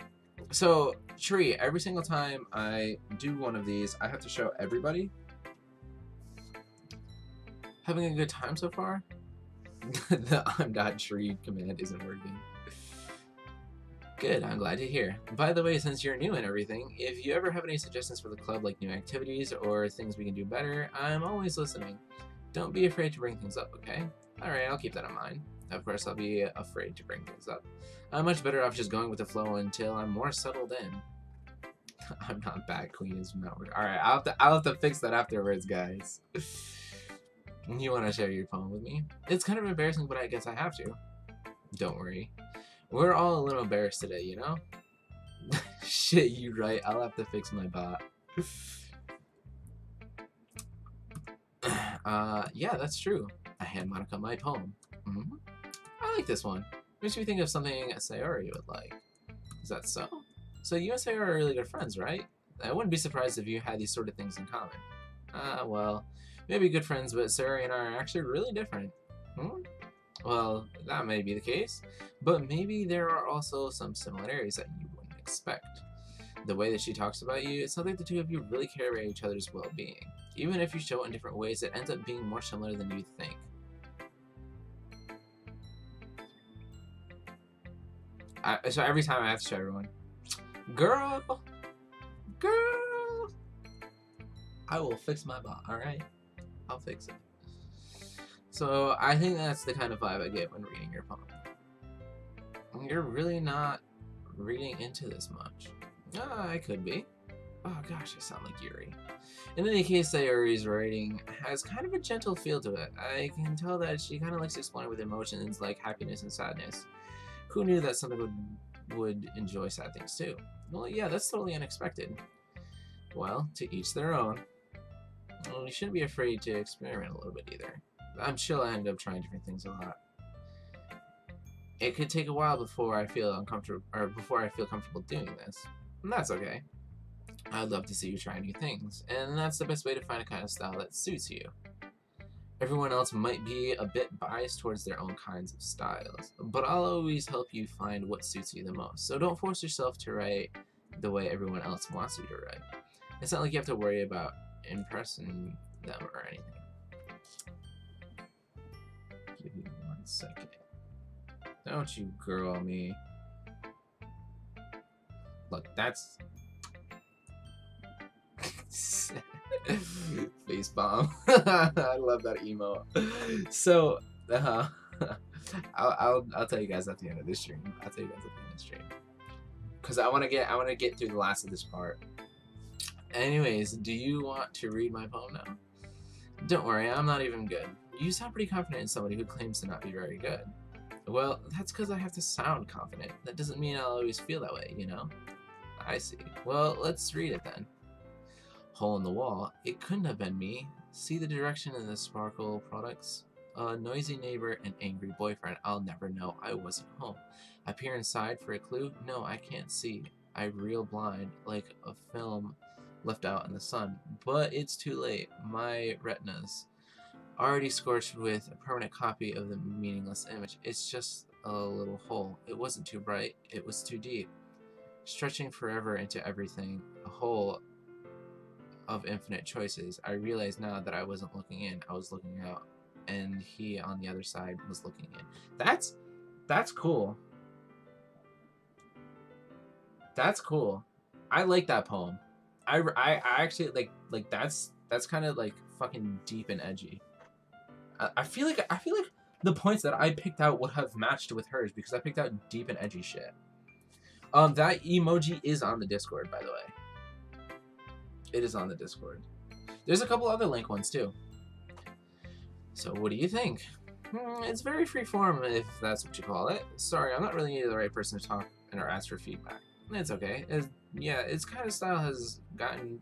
So, Tree, every single time I do one of these, I have to show everybody. Having a good time so far? The I'm not Tree command isn't working. Good, I'm glad to hear. By the way, since you're new and everything, if you ever have any suggestions for the club, like new activities or things we can do better, I'm always listening. Don't be afraid to bring things up, okay? Alright, I'll keep that in mind. Of course, I'll be afraid to bring things up. I'm much better off just going with the flow until I'm more settled in. I'm not bad, Queen is not working. Alright, I'll have to fix that afterwards, guys. You want to share your poem with me? It's kind of embarrassing, but I guess I have to. Don't worry. We're all a little embarrassed today, you know? Shit, you right. I'll have to fix my bot. Yeah, that's true. I hand Monika my poem. I like this one. Makes me think of something Sayori would like. Is that so? So you and Sayori are really good friends, right? I wouldn't be surprised if you had these sort of things in common. Well, maybe good friends, but Sayori and I are actually really different. Well, that may be the case, but maybe there are also some similarities that you wouldn't expect. The way that she talks about you, it sounds like the two of you really care about each other's well-being. Even if you show it in different ways, it ends up being more similar than you think. So every time I have to show everyone, girl, I will fix my bot, alright? I'll fix it. So I think that's the kind of vibe I get when reading your poem. You're really not reading into this much. I could be. Oh gosh, I sound like Yuri. In any case, Sayori's writing has kind of a gentle feel to it. I can tell that she kind of likes exploring with emotions like happiness and sadness. Who knew that something would enjoy sad things too? Well, yeah, that's totally unexpected. Well, to each their own. Well, you shouldn't be afraid to experiment a little bit either. I'm sure I end up trying different things a lot. It could take a while before I feel uncomfortable, or before I feel comfortable doing this. And that's okay. I'd love to see you try new things, and that's the best way to find a kind of style that suits you. Everyone else might be a bit biased towards their own kinds of styles, but I'll always help you find what suits you the most. So don't force yourself to write the way everyone else wants you to write. It's not like you have to worry about impressing them or anything. Give me 1 second. Don't you girl me. Look, that's... Face bomb. I love that emo. So, I'll tell you guys at the end of this stream. I'll tell you guys at the end of the stream. Cause I wanna get through the last of this part. Anyways, do you want to read my poem now? Don't worry, I'm not even good. You sound pretty confident in somebody who claims to not be very good. Well, that's because I have to sound confident. That doesn't mean I'll always feel that way, you know? I see. Well, let's read it then. Hole in the wall. It couldn't have been me. See the direction in the sparkle products? A noisy neighbor, an angry boyfriend. I'll never know. I wasn't home. I peer inside for a clue. No, I can't see. I reel blind like a film left out in the sun. But it's too late. My retina's already scorched with a permanent copy of the meaningless image. It's just a little hole. It wasn't too bright. It was too deep. Stretching forever into everything. A hole of infinite choices. I realize now that I wasn't looking in. I was looking out. And he on the other side was looking in. That's cool. That's cool. I like that poem. I actually like that's kind of like fucking deep and edgy. I feel like the points that I picked out would have matched with hers because I picked out deep and edgy shit. That emoji is on the Discord, by the way. It is on the Discord. There's a couple other link ones too. So what do you think? It's very freeform, if that's what you call it. Sorry, I'm not really the right person to talk and or ask for feedback. It's okay. Yeah, its kind of style has gotten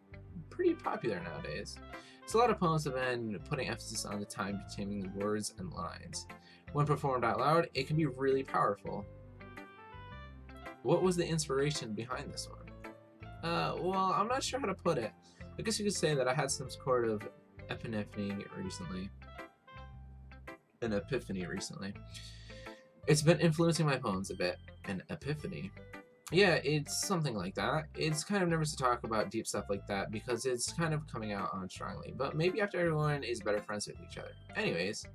pretty popular nowadays. So a lot of poems have been putting emphasis on the time between the words and lines. When performed out loud, it can be really powerful. What was the inspiration behind this one? Well, I'm not sure how to put it. I guess you could say that I had some sort of epiphany recently. It's been influencing my poems a bit. An epiphany. Yeah, it's something like that. It's kind of nervous to talk about deep stuff like that because it's kind of coming out on strongly, but maybe after everyone is better friends with each other. Anyways,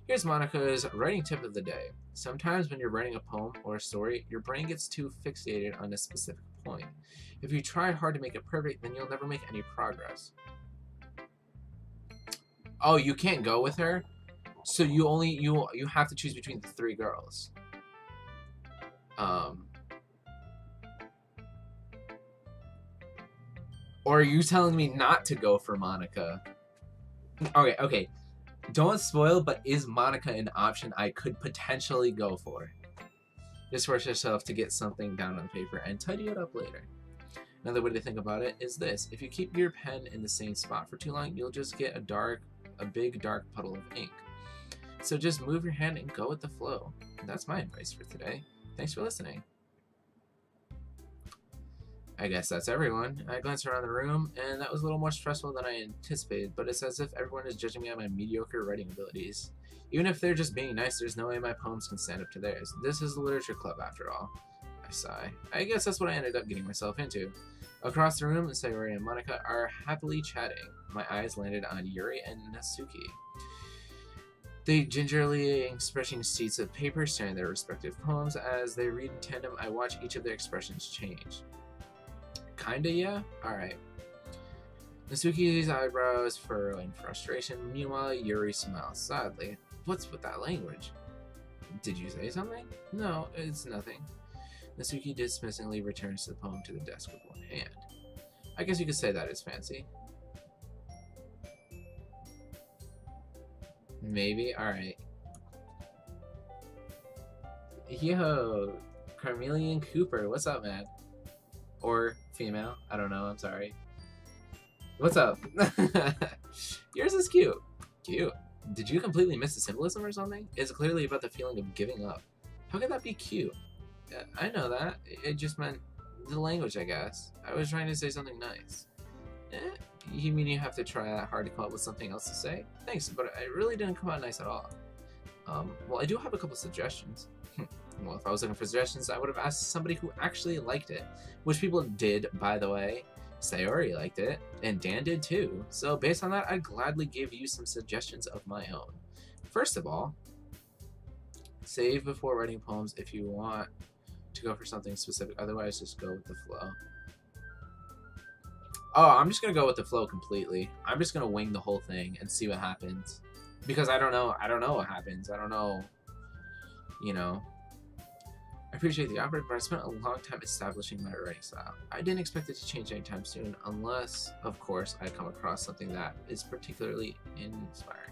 here's Monica's writing tip of the day. Sometimes when you're writing a poem or a story, your brain gets too fixated on a specific point. If you try hard to make it perfect, then you'll never make any progress. Oh, you can't go with her? So you have to choose between the three girls. Or are you telling me not to go for Monica? Okay. Don't spoil, but is Monica an option I could potentially go for? Just force yourself to get something down on paper and tidy it up later. Another way to think about it is this. If you keep your pen in the same spot for too long, you'll just get a big dark puddle of ink. So just move your hand and go with the flow. And that's my advice for today. Thanks for listening. I guess that's everyone. I glanced around the room, and that was a little more stressful than I anticipated, but it's as if everyone is judging me on my mediocre writing abilities. Even if they're just being nice, there's no way my poems can stand up to theirs. This is the literature club, after all. I sigh. I guess that's what I ended up getting myself into. Across the room, Sayori and Monica are happily chatting. My eyes landed on Yuri and Natsuki. They gingerly expressing sheets of paper, sharing their respective poems. As they read in tandem, I watch each of their expressions change. Kinda, yeah? Alright. Natsuki's eyebrows furrow in frustration. Meanwhile, Yuri smiles sadly. What's with that language? Did you say something? No, it's nothing. Natsuki dismissingly returns the poem to the desk with one hand. I guess you could say that is fancy. Maybe? Alright. Yo, Carmelian Cooper, what's up, man? Or female, I don't know, I'm sorry. What's up? Yours is cute. Cute. Did you completely miss the symbolism or something? It's clearly about the feeling of giving up. How could that be cute? I know that. It just meant the language, I guess. I was trying to say something nice. You mean you have to try that hard to come up with something else to say? Thanks, but it really didn't come out nice at all. Well, I do have a couple suggestions. Well, if I was looking for suggestions, I would have asked somebody who actually liked it. Which people did, by the way. Sayori liked it, and Dan did too. So based on that, I'd gladly give you some suggestions of my own. First of all, save before writing poems if you want to go for something specific. Otherwise, just go with the flow. Oh, I'm just gonna go with the flow completely. I'm just gonna wing the whole thing and see what happens. Because I don't know what happens. I don't know, you know. I appreciate the offer, but I spent a long time establishing my writing style. I didn't expect it to change anytime soon, unless, of course, I come across something that is particularly inspiring.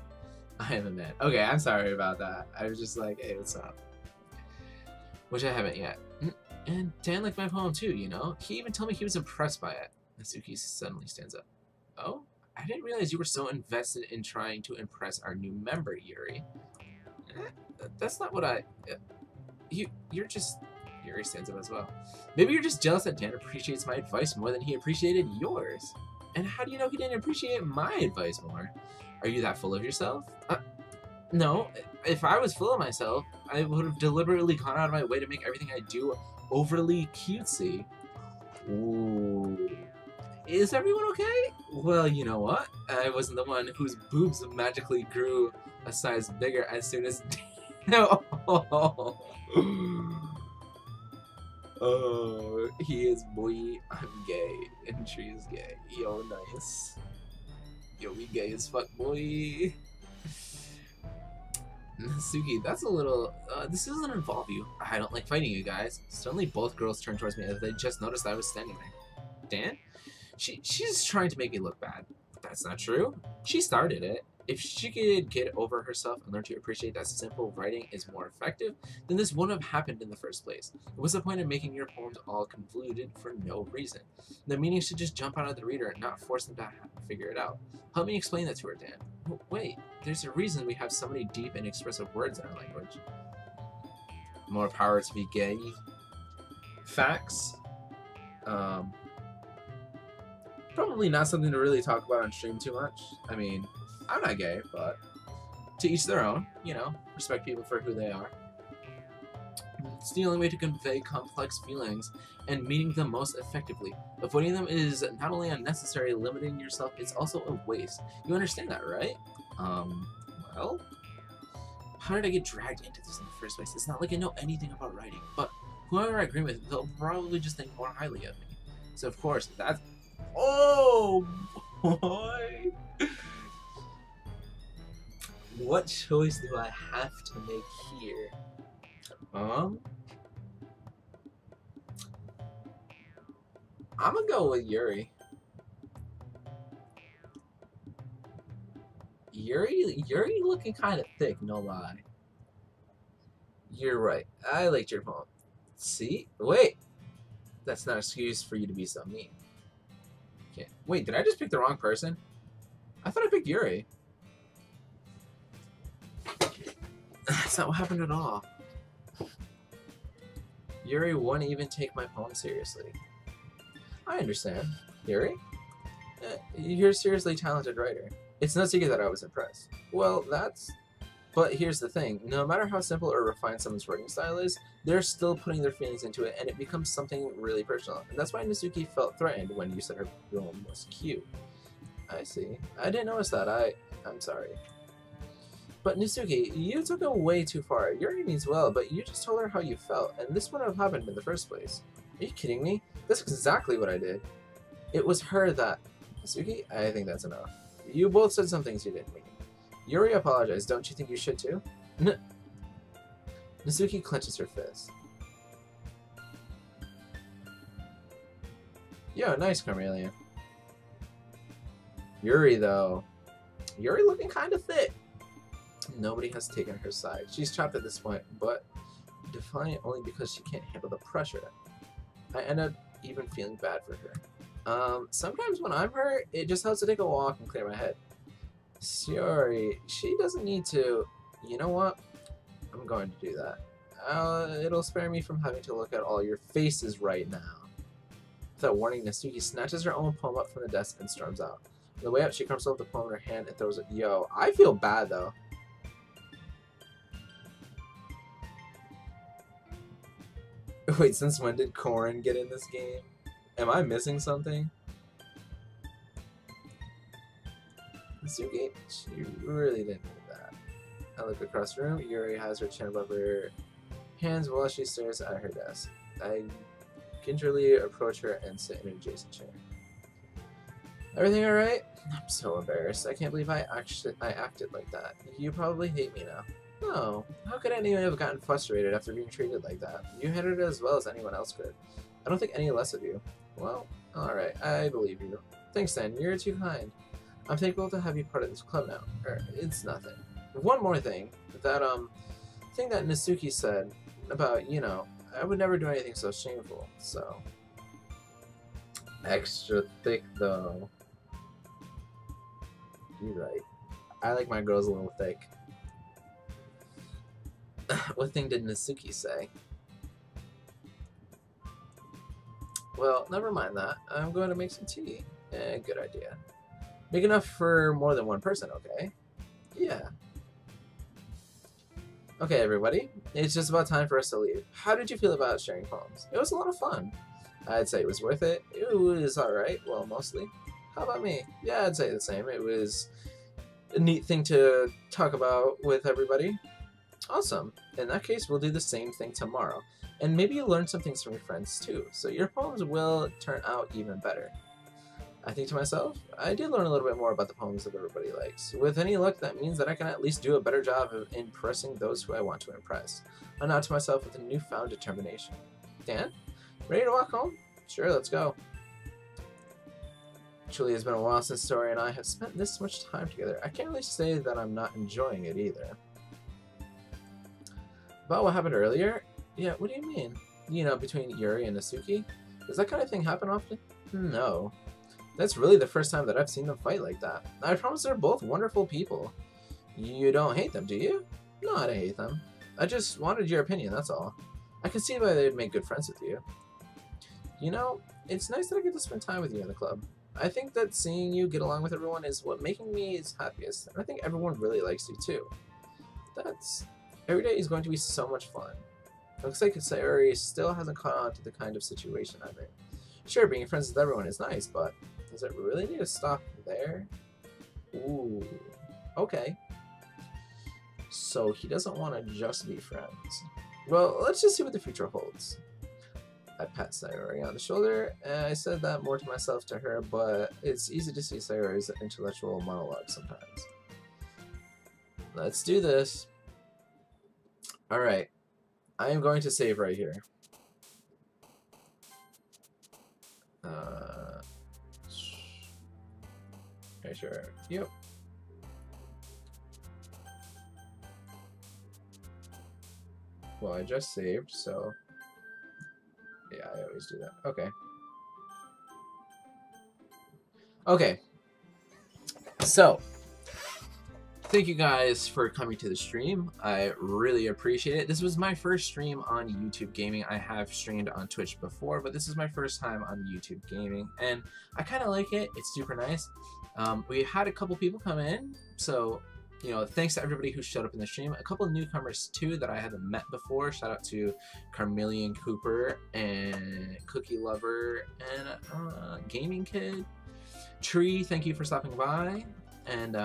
I am a man. Okay, I'm sorry about that. I was just like, hey, what's up? Which I haven't yet. And Dan liked my poem too, you know? He even told me he was impressed by it. Natsuki suddenly stands up. Oh? I didn't realize you were so invested in trying to impress our new member, Yuri. That's not what I... You're just... Yuri stands up as well. Maybe you're just jealous that Dan appreciates my advice more than he appreciated yours. And how do you know he didn't appreciate my advice more? Are you that full of yourself? No. If I was full of myself, I would have deliberately gone out of my way to make everything I do overly cutesy. Ooh. Is everyone okay? Well, you know what? I wasn't the one whose boobs magically grew a size bigger as soon as... Oh, he is boy, I'm gay, and she is gay. Yo, nice. Yo, we gay as fuck, boy. Natsuki, that's a little... this doesn't involve you. I don't like fighting you guys. Suddenly both girls turned towards me as they just noticed I was standing there. Dan? She's trying to make me look bad. That's not true. She started it. If she could get over herself and learn to appreciate that simple writing is more effective, then this wouldn't have happened in the first place. What's the point of making your poems all convoluted for no reason? The meaning should just jump out of the reader and not force them to figure it out. Help me explain that to her, Dan. Oh, wait, there's a reason we have so many deep and expressive words in our language. More power to be gay. Facts. Probably not something to really talk about on stream too much. I mean, I'm not gay, but to each their own, you know, respect people for who they are. It's the only way to convey complex feelings and meaning them most effectively. Avoiding them is not only unnecessary, limiting yourself, it's also a waste. You understand that, right? Well? How did I get dragged into this in the first place? It's not like I know anything about writing, but whoever I agree with, they'll probably just think more highly of me. So of course, that's... Oh, boy! What choice do I have to make here? I'm gonna go with Yuri. Yuri looking kind of thick, no lie. You're right. I liked your poem. See? Wait! That's not an excuse for you to be so mean. Okay. Wait, did I just pick the wrong person? I thought I picked Yuri. That's not what happened at all. Yuri wouldn't even take my poem seriously. I understand. Yuri? You're a seriously talented writer. It's no secret that I was impressed. Well, that's... But here's the thing. No matter how simple or refined someone's writing style is, they're still putting their feelings into it, and it becomes something really personal. And that's why Natsuki felt threatened when you said her poem was cute. I see. I didn't notice that. I'm sorry. But Natsuki, you took it way too far. Yuri means well, but you just told her how you felt, and this wouldn't have happened in the first place. Are you kidding me? That's exactly what I did. It was her that... Natsuki, I think that's enough. You both said some things you didn't mean. Yuri apologized. Don't you think you should too? Natsuki clenches her fist. Yo, nice, Carmelian. Yuri, though. Yuri looking kind of thick. Nobody has taken her side. She's trapped at this point, but defiant only because she can't handle the pressure. I end up even feeling bad for her. Sometimes when I'm hurt, it just helps to take a walk and clear my head. Yuri, she doesn't need to... You know what? I'm going to do that. It'll spare me from having to look at all your faces right now. Without warning, Natsuki snatches her own poem up from the desk and storms out. On the way out, she crumbles up the poem in her hand and throws it. Yo, I feel bad though. Wait, since when did Korin get in this game? Am I missing something? Natsuki, she really didn't need that. I look across the room. Yuri has her chin above her hands while she stares at her desk. I gingerly approach her and sit in an adjacent chair. Everything alright? I'm so embarrassed. I can't believe I acted like that. You probably hate me now. No. How could anyone have gotten frustrated after being treated like that? You handled it as well as anyone else could. I don't think any less of you. Well, alright. I believe you. Thanks then. You're too kind. I'm thankful to have you part of this club now. It's nothing. One more thing. That, thing that Natsuki said about, you know, I would never do anything so shameful, so... Extra thick, though. You're right. I like my girls a little thick. What thing did Natsuki say? Well, never mind that. I'm going to make some tea. Good idea. Big enough for more than one person, okay? Yeah. Okay, everybody. It's just about time for us to leave. How did you feel about sharing poems? It was a lot of fun. I'd say it was worth it. It was alright. Well, mostly. How about me? Yeah, I'd say the same. It was a neat thing to talk about with everybody. Awesome. In that case, we'll do the same thing tomorrow. And maybe you'll learn some things from your friends too, so your poems will turn out even better. I think to myself, I did learn a little bit more about the poems that everybody likes. With any luck, that means that I can at least do a better job of impressing those who I want to impress. I nod to myself with a newfound determination. Dan? Ready to walk home? Sure, let's go. Truly has been a while since Tori and I have spent this much time together. I can't really say that I'm not enjoying it either. About what happened earlier? Yeah, what do you mean? You know, between Yuri and Natsuki? Does that kind of thing happen often? No. That's really the first time that I've seen them fight like that. I promise they're both wonderful people. You don't hate them, do you? No, I don't hate them. I just wanted your opinion, that's all. I can see why they'd make good friends with you. You know, it's nice that I get to spend time with you in the club. I think that seeing you get along with everyone is what making me is happiest, and I think everyone really likes you too. Every day is going to be so much fun. It looks like Sayori still hasn't caught on to the kind of situation I'm in. Sure, being friends with everyone is nice, but does it really need to stop there? Ooh, okay. So he doesn't want to just be friends. Well, let's just see what the future holds. I pat Sayori on the shoulder, and I said that more to myself to her, but it's easy to see Sayori's intellectual monologue sometimes. Let's do this. Alright, I am going to save right here. Okay, sure. Yep. Well, I just saved, so yeah, I always do that. Okay. Okay. So, thank you guys for coming to the stream. I really appreciate it. This was my first stream on YouTube Gaming. I have streamed on Twitch before, but this is my first time on YouTube Gaming, and I kind of like it. It's super nice. We had a couple people come in, so, you know, thanks to everybody who showed up in the stream. A couple newcomers, too, that I haven't met before. Shout out to Carmelian Cooper and Cookie Lover and Gaming Kid. Tree, thank you for stopping by. And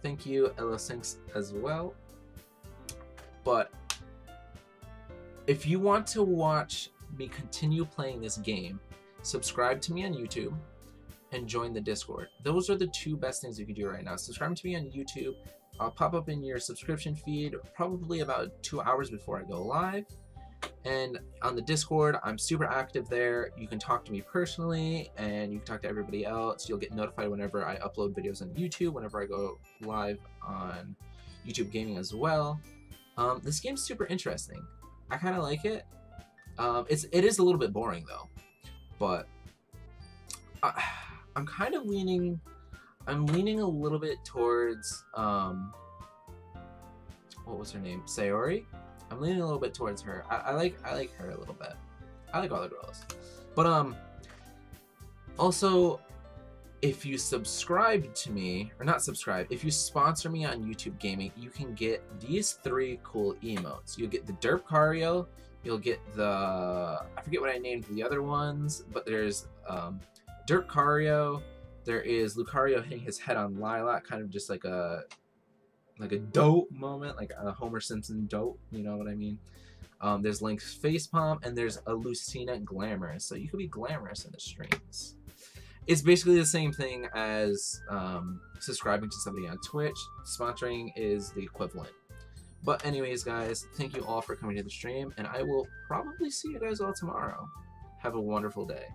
thank you, Ella Sinks, as well. But if you want to watch me continue playing this game, subscribe to me on YouTube and join the Discord. Those are the two best things you can do right now. Subscribe to me on YouTube. I'll pop up in your subscription feed probably about 2 hours before I go live. And on the Discord, I'm super active there. You can talk to me personally, and you can talk to everybody else. You'll get notified whenever I upload videos on YouTube, whenever I go live on YouTube Gaming as well. This game's super interesting. I kind of like it. It is a little bit boring though, but I'm kind of leaning. I'm leaning a little bit towards what was her name? Sayori. I'm leaning a little bit towards her. I like her a little bit. I like all the girls, but also, if you subscribe to me, or not subscribe, if you sponsor me on YouTube Gaming, you can get these 3 cool emotes. You'll get the Derp Cario. You'll get the, I forget what I named the other ones, but there's Derp Cario. There is Lucario hitting his head on Lilac, kind of just like a dope moment, like a Homer Simpson dope, you know what I mean? There's Link's facepalm, and there's a Lucina Glamorous, so you could be glamorous in the streams. It's basically the same thing as subscribing to somebody on Twitch. Sponsoring is the equivalent. But anyways, guys, thank you all for coming to the stream, and I will probably see you guys all tomorrow. Have a wonderful day.